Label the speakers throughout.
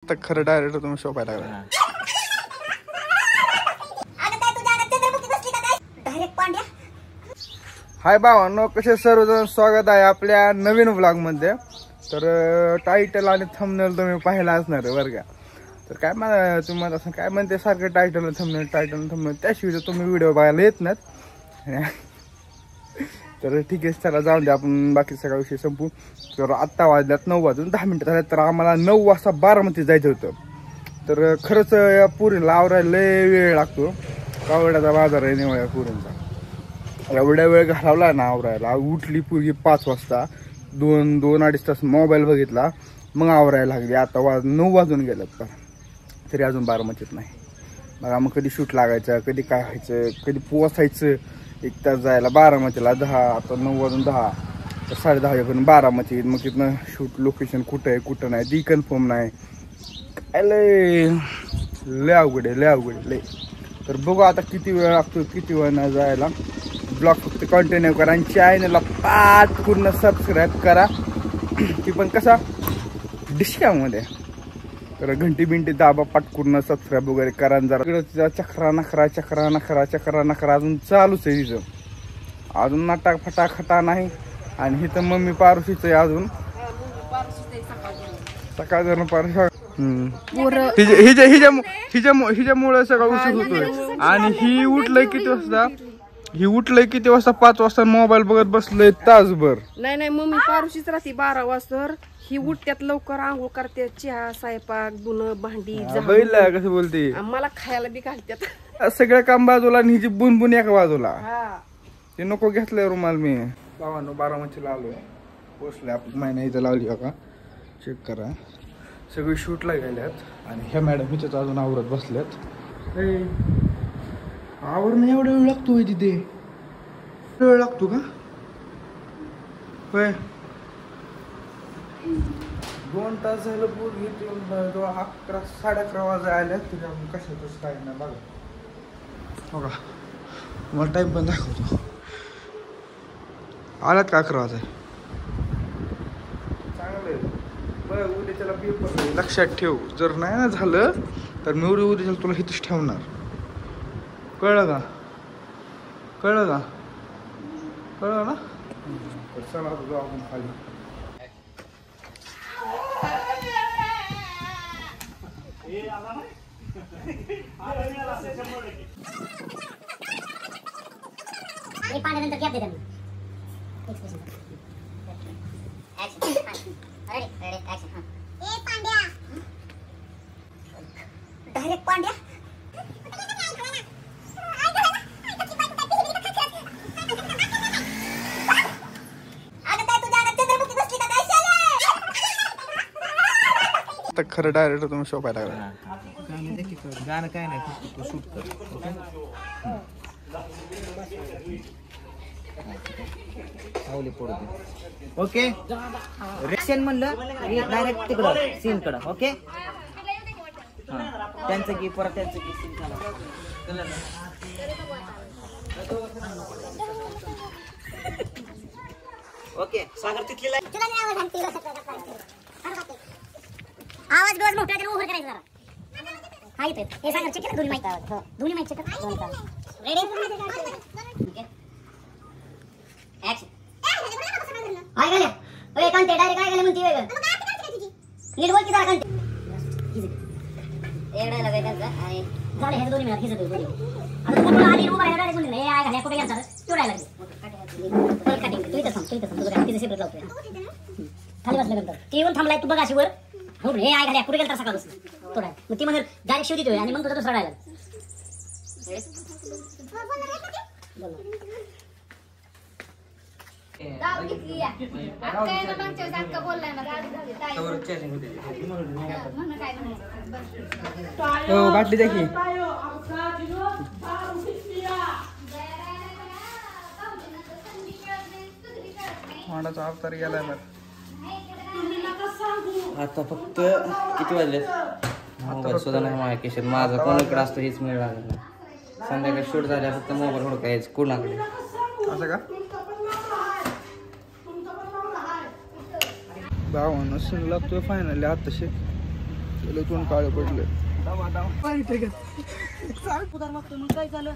Speaker 1: तर खरं डायरेक्ट तुम्ही शोपायला लागला. हाय भावांनो, कसे सर्वजण, स्वागत आहे आपल्या नवीन व्लॉग मध्ये. तर टायटल आणि थंबनेल तुम्ही पाहिला असणार आहे बरं का. तर काय तुम्हाला असं काय म्हणते सारखं टायटल थंबनेल त्याशिवाय तुम्ही व्हिडिओ बघायला येत नाहीत. तर ठीक आहे, चला जाऊन द्या, आपण बाकी सगळा विषय संपू. तर आत्ता वाजल्यात 9 वाजून 10 मिनिटं झाल्यात. तर आम्हाला 9 वाजता बारामती जायचं होतं. तर खरंच या पुरीला आवरायला लय वेळ लागतो. कावड्याचा बाजार आहे निवळ्या पुरींचा. एवढ्या वेळ घालवला ना आवरायला. उठली पूर्वी 5 वाजता, 2-2-2.5 तास मोबाईल बघितला, मग आवरायला लागली. आता 9 वाजून गेल्यात तरी अजून बारामतीत नाही. बघा मग कधी शूट लागायचं, कधी काय व्हायचं, कधी पोचायचं 1 तास जायला बारामतीला. 10 आता 9 वाजून 10 तर 10:30 वाजेपर्यंत बारामतीत. मग तिथनं शूट लोकेशन कुठं आहे कुठं नाही ती कन्फर्म नाही. काय लय अवघड आहे लय. तर बघू आता किती वेळ लागतो, किती वेळ नाही जायला. ब्लॉग फक्त कंटिन्यू करा आणि चॅनलला पूर्ण सबस्क्राईब करा. ती पण कसा डिस्काउंटमध्ये. तर घंटी बिंटी दाबा, पाटपूर्ण सबस्क्राईब वगैरे करा. जरा चक्रा नखरा अजून चालूच आहे तिचं. अजून नाटा फटाखटा नाही. आणि हिथं मम्मी पारुशीच आहे अजून. सकाळ जर हिच्यामुळे सगळा उशीर होतोय. आणि ही उठलंय किती वाजता 5 वाजता मोबाईल बघत बसलंय तासभर.
Speaker 2: नाही मम्मी पारुशीच राहते 12 वाजता. ही उठत्यात लवकर, आंघोळ करते, चहा, स्वयंपाक, धुणं, भांडी,
Speaker 1: बघितलं कसं बोलते.
Speaker 2: मला खायला बी घालत्यात.
Speaker 1: सगळं काम बाजूला आणि हिची बुनबुन एका बाजूला. ते नको घेतलंय रुमाल मी. भावांनो, बारामतीला आलोय. पोचले आपण महिना इथं लावली बघा. चेक करा, सगळी शूटला गेल्यात. आणि ह्या मॅडम हिच्याच अजून आवरत बसल्यात. आवरण एवढा वेळ लागतो तिथे? वेळ लागतो का? होय, 2 तास झालं पूर घेते. 11 साडे 11 वाजा आल्या तरी आपण कशातच काय नाही बघा. बघा मला टाइम पण दाखवतो. आल्यात का 11 वाजा? चांगलं आहे. बरं, उद्याच्याला पेपर लक्षात ठेव. जर नाही ना झालं तर मी उद्याच्याला तुला इथंच ठेवणार. कळलं ना? तर चला आता जाऊ आपण खाली.
Speaker 3: पाण्यानंतर गॅप दे त्यांना. डायरेक्ट पांड्या.
Speaker 1: तर खरं डायरेक्ट तुम्ही शोपायला लागला.
Speaker 4: गाणं काय नाही, फक्त शूट कर. ओके, रिएक्शन म्हणलं डायरेक्ट तिकडं सीन कडं. ओके, त्यांचं की परत त्यांचं की सीन करा. ओके, सागर तिथली
Speaker 3: आवाज रोज मोठा त्याला ओव्हर करायचा जरा. हा येतोय. हे सांगा चेक केलं दोन्ही माईक आवाज. हो, दोन्ही माईक चेक कर. दोन्ही काम रेडी. Okay, action. हाय गाल्या. ओए कांते डायरेक्ट काय गाल्या म्हणती वेगळं. नीट बोल की जरा कांते. एक डायलॉग आहे त्यांचा आणि झाले हे दोन्ही मिनिट हिजत होते. आता कोण आली उभा आहे डायरेक्ट बोलले हे आय गाल्या कुठे गेला तो डायलॉग. परत कटिंग तू इथं थांब तुझं काय तिथे सेपरेट लावतोय. खाली बसल्यानंतर ती येऊन थांबलाय, तू बघ अशी वर. हो हे आय घाल्या कुठे गेला तर सकाळपासून थोडा. मग ती म्हणून डायरेक्ट शिव देतोय आणि मग तुझा दुसरा डायलॉग.
Speaker 4: बाटली देखील
Speaker 1: मांडाचा अवतार गेलाय बरं.
Speaker 4: आता फक्त किती वाजले? मोबाईल सुद्धा नाही माझ्या केशर. माझा कोणाकडे असतो हेच मिळ लागत नाही. संध्याकाळी शूट झाल्या फक्त मोबाईल हुडकायचं कोणाकडे.
Speaker 1: असं का? भावानं सीन लागतोय फायनली आताशी. लय तोंड काळे पडले.
Speaker 3: काय झालं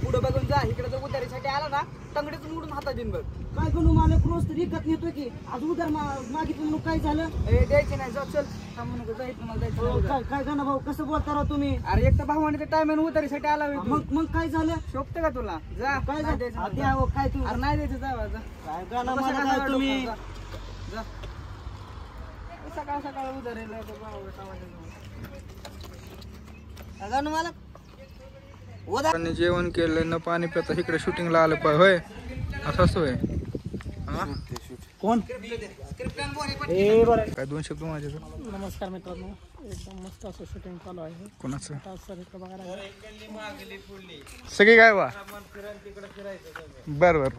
Speaker 5: पुढे बघून जा. इकडे जर उधारीसाठी आला ना तंगडीच मोडून हातात देईन बघ.
Speaker 3: काय करू मालक रोज तर विकत नेतोय की आज उधार मागितलं म्हणून काय झालं
Speaker 5: द्यायचे नाही जा चल. थांबू नको जायचं मला जायचं नाही उधार.
Speaker 3: काय गाणं भाऊ कसं बोलता राव तुम्ही
Speaker 5: अरे एक तर भावाने टायमाने उधारीसाठी आला होय तू.
Speaker 3: मग काय झालं
Speaker 5: शोभतं का तुला जा.
Speaker 3: काय
Speaker 5: नाही द्यायचं मला.
Speaker 3: द्या काय तू
Speaker 5: अरे नाही द्यायचं जा जा.
Speaker 3: काय गाणं
Speaker 5: बसा
Speaker 3: मला
Speaker 5: सकाळ
Speaker 3: काय तुम्ही
Speaker 5: जा. जा. सकाळ सकाळ उधार यायला तर भावाला टाकायचं.
Speaker 3: गाणं मला
Speaker 1: त्यांनी जेवण केलं न पाणी पिता इकडे शूटिंगला आलं पाय होय असं असं होय.
Speaker 3: कोण
Speaker 1: काय 2 शब्द माझे
Speaker 6: नमस्कार मित्रांनो, एकदम मस्त असं शूटिंग चालू आहे.
Speaker 1: कोणाचं
Speaker 6: आता सर इकडे बघायला
Speaker 1: सगळी काय वा बर बर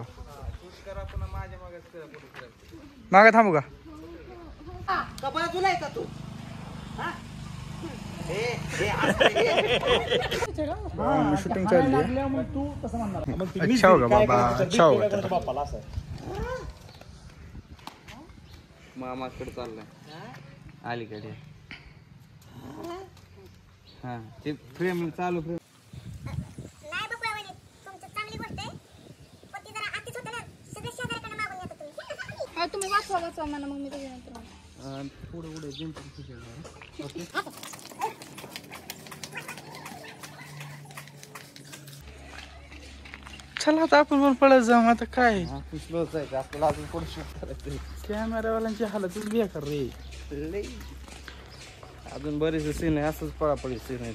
Speaker 1: मागे थांबू का
Speaker 3: कपडा तुला का तू
Speaker 1: शूटिंग चालली आहे.
Speaker 6: मग तू कसं म्हणणार?
Speaker 1: अच्छा होगा बाबा अच्छा होगा.
Speaker 4: मामाकडे चाललाय अलीकडे. हा ते फ्रेम चालू फ्रेम.
Speaker 3: नाही बघूया वहिनी तुमचं चांगली गोष्ट आहे पण ती जरा आतीच होतं ना सगळे शेजाऱ्याकडे मागून येतात तुम्ही.
Speaker 7: हा तुम्ही वाचवा मला मग मी त्याच्यानंतर
Speaker 4: पुढे पुढे जिंकून
Speaker 1: चला आता आपण पण पळत जाऊ. आता काय
Speaker 4: स्लोच आहे आपल्याला अजून पुढे शूट करायचं.
Speaker 1: कॅमेरावाल्यांची हालतच बेकार रे.
Speaker 4: अजून बरेचसे सीन आहे असंच पळापळी सीन आहे.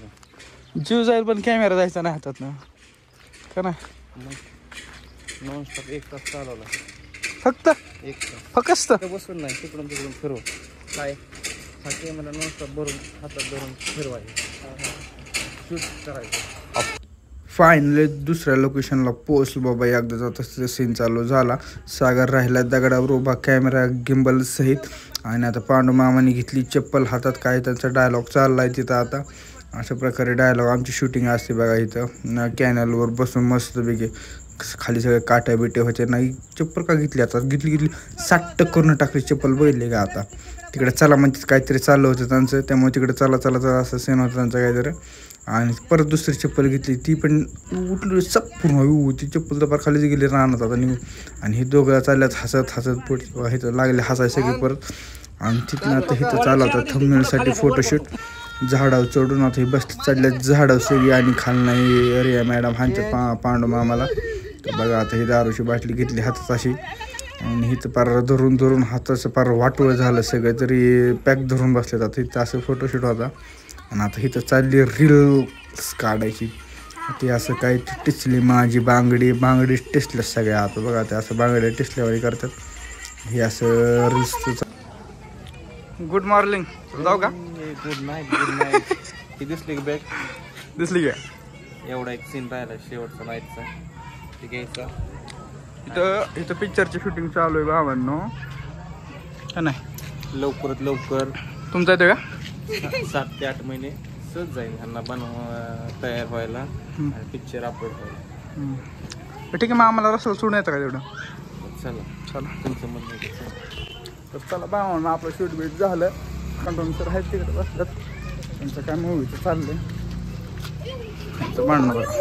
Speaker 1: जीव जाईल पण कॅमेरा जायचा नाही हातात ना का नाही.
Speaker 4: नॉनस्टॉप 1 तास चालवला.
Speaker 1: फक्त
Speaker 4: 1 तास
Speaker 1: फक्त
Speaker 4: बसून नाही तिकडून तिकडून फिरव. काय हा कॅमेरा नॉनस्टॉप भरून हातात धरून फिरवायचं शूट करायचं.
Speaker 1: फायनली दुसऱ्या लोकेशनला पोहोचलो बाबा. एकदा तसं सीन चालू झाला. सागर राहिला दगडावर उभा कॅमेरा गिंबल सहित. आणि आता पांडू मामाने घेतली चप्पल हातात. काय त्यांचा डायलॉग चाललाय तिथं आता. अशा प्रकारे डायलॉग आमची शूटिंग असते बघा इथं कॅनलवर बसून मस्तपैकी. खाली सगळे काट्या बिटे होते. नाही चप्पल का घेतली आता घेतली 60 करून टाकली चप्पल. बघितली का आता तिकडे चला म्हणजे काहीतरी चाललं होतं त्यांचं त्यामुळे तिकडे चला चला असं सीन होतं त्यांचं काहीतरी. आणि परत दुसरी चप्पल घेतली ती पण उठली सप पूर्ण ती चप्पल तर खालीच गेली राहणार आता निघून. आणि हे दोघं चालल्यात हसत पोट इथं लागले हसाय सगळे परत. आणि तिथनं आता इथं चालू होता थंबनेलसाठी फोटोशूट. झाडावर चढून आता हे बस चढल्यात झाडावर सगळी. आणि खाल नाही अरे मॅडम ह्यांच्या पांडू मामाला. तर बघा आता ही दारूची बाटली घेतली हातात अशी. आणि इथं पार धरून हाताचं पार वाटोळ झालं सगळं. तरी पॅक धरून बसलेत आता इथं असं फोटोशूट होता. आणि आता इथं चालली रील्स काढायची. ते असं काही टिचली माझी बांगडी टिचल्या सगळ्या. आता बघा ते असं बांगड्या टिचल्यावर करतात. हे असं रील्स. गुड मॉर्निंग जाऊ का.
Speaker 4: गुड नाईट ही दिसली बॅग
Speaker 1: दिसली का.
Speaker 4: एवढा एक सीन राहिला शेवटचा नाईटचा ते घ्यायचा.
Speaker 1: इथं पिक्चरची शूटिंग चालू आहे भावांनो का नाही.
Speaker 4: लवकरात लवकर
Speaker 1: तुमचं येतं का
Speaker 4: 7 ते 8 महिने सहज जाईल ह्यांना तयार व्हायला आणि पिक्चर अपलोड व्हायला.
Speaker 1: ठीक आहे मग आम्हाला रस्ता सोडून येतं का तेवढं.
Speaker 4: चला तुमचं म्हणणं.
Speaker 1: तर चला भावांना आपलं शूट बीट झालं. कंट्रोल सर आहेत तिकडे बसतात. त्यांचं काय मूवीचं चाललंय त्यांचं म्हणणं बघा.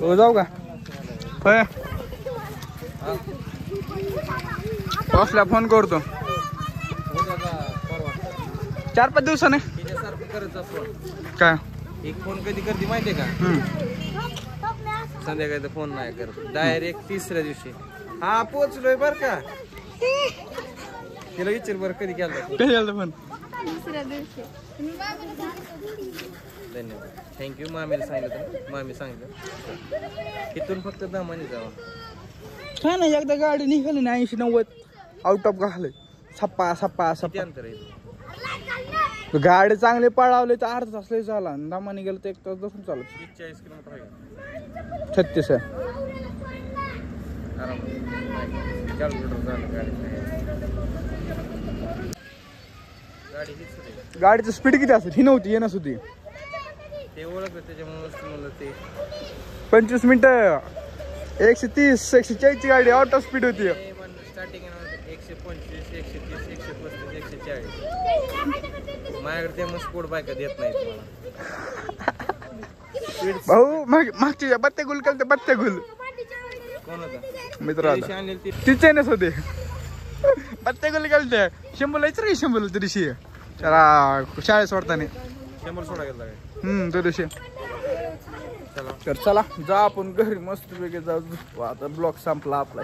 Speaker 1: हो जाऊ का होय पाऊसला फोन करतो 4-5 दिवसाने.
Speaker 4: करायचा फोन
Speaker 1: काय
Speaker 4: एक फोन कधी करते माहितीये का. संध्याकाळी फोन नाही करत डायरेक्ट 3ऱ्या दिवशी. हा पोचलोय बर का. तिला विचार बरं कधी केला
Speaker 1: कधी आलं फोन.
Speaker 7: दुसऱ्या दिवशी
Speaker 4: धन्यवाद थँक्यू. मामीला सांगितलं मामी सांगितलं इथून फक्त दामाने जावा.
Speaker 1: काय नाही एकदा गाडी निघाली ना 80-90 आउट ऑफ घाले सप्पा
Speaker 4: किती अंतर आहे.
Speaker 1: गाडी चांगली पळावली तर अर्धा तास लय झाला. दामाने गेलं तर 1 तास बसून चालू.
Speaker 4: 40 किलोमीटर आहे.
Speaker 1: 36 आहे. आरामात कॅल्क्युलेटर झालं गाडी हीच गाडीचं स्पीड किती असेल ही नव्हती येणंच होती ते ओळखलं त्याच्यामुळे म्हणलं ते 25 मिनिटं 130 140 ची गाडी आउट ऑफ स्पीड होती स्टार्टिंग 125 130 135 140 माझ्याकडे ते मग स्पोर्ट बाईक देत नाहीत मला भाऊ मागच्या बत्ते गुल केलं बत्ते गुल कोण होता मित्र तिचे नस होते बत्ते गुल केलं शंभरला विचार शंभर तरीशी त्याला शाळेत सोडताना 100 सोडा गेला त्या दिवशी तर चला जा आपण घरी मस्त वेगळे जाऊ आता ब्लॉक संपला आपला